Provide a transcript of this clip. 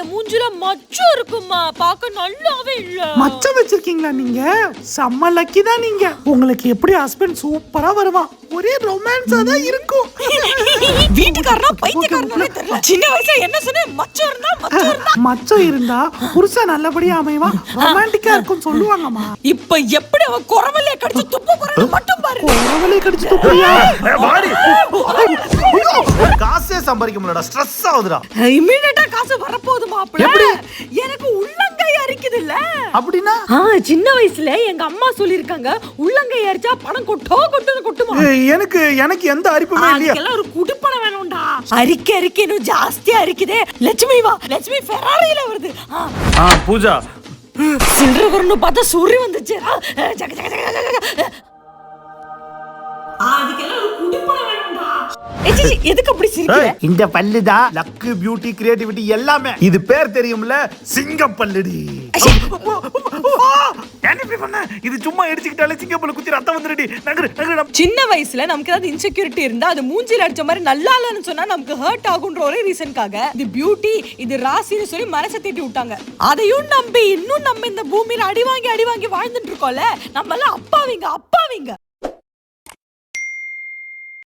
மூஞ்சில மச்சம் இருக்குமா, பார்க்க நல்லாவே இல்ல. மச்சம் வச்சிருக்கீங்களா நீங்க? செம்ம லக்கி தான் நீங்க. உங்களுக்கு எப்படி ஹஸ்பண்ட் சூப்பரா வருவான். ஒரே ரொமான்ஸா தான் இருக்கும். வீட்டுக்காரனா பைத்தியக்காரனே தெரியல. சின்ன வயசுல என்ன சொன்னே, மச்சம் இருந்தா மச்சம் இருந்தா புருஷன் நல்லபடியா அமைவா, ரொமான்டிக்கா இருக்கும் சொல்லுவாங்கம்மா. இப்ப எப்படி அவ குரவலைய கடிச்சு துப்ப போறான்னு மட்டும் பாரு. குரவலைய கடிச்சு துப்பியா? காசே சம்பாதிக்க முடியலடா, ஸ்ட்ரெஸ் ஆகுதுடா. இமிடியேட்டா காசு வரப்போகுது மாப்ள. எனக்கு உள்ளங்கை அரிக்குதுல்ல. அப்படினா சின்ன வயசுல எங்க அம்மா சொல்லிருக்காங்க, உள்ளங்கை அரிச்சா பணம் கொட்டுமா. எனக்கு எந்த அரிப்புமே இல்லையா. அதுக்கெல்லாம் ஒரு குடுப்பணம் வேணும்டா. அரிக்க இன்னும் ஜாஸ்தியா அரிக்குதே. லட்சுமி வா, லட்சுமி ஃபெராரில வருது. பூஜா சில்லற வரணும் பார்த்தா சூரிய வந்துச்சு. அதுக்கெல்லாம் ஒரு குடுப்பணம் வேணும்டா. எதுக்கு அப்படி சிரிக்கிற? இந்த பல்லுதான் லக்கு, பியூட்டி, கிரியேட்டிவிட்டி எல்லாமே. இது பேர் தெரியும்ல, சிங்க பல்லுடி. இது சும்மா எடுத்துக்கிட்டாலே சிங்கப்பல்ல குத்தி ரத்தம் வந்துருடி. சின்ன வயசுல நமக்கு ஏதாவது இன்செக்யூரிட்டி இருந்தா அது மூஞ்சில அடிச்ச மாதிரி நல்லா இல்லன்னு சொன்னா நமக்கு ஹர்ட் ஆகுன்ற ஒரே ரீசன்காக இது பியூட்டி, இது ராசின்னு சொல்லி மனசை தீட்டி விட்டாங்க. அதையும் நம்பி இன்னும் நம்ம இந்த பூமியில அடி வாங்கி வாழ்ந்துட்டு இருக்கோம்ல, நம்ம எல்லாம் அப்பாவிங்க.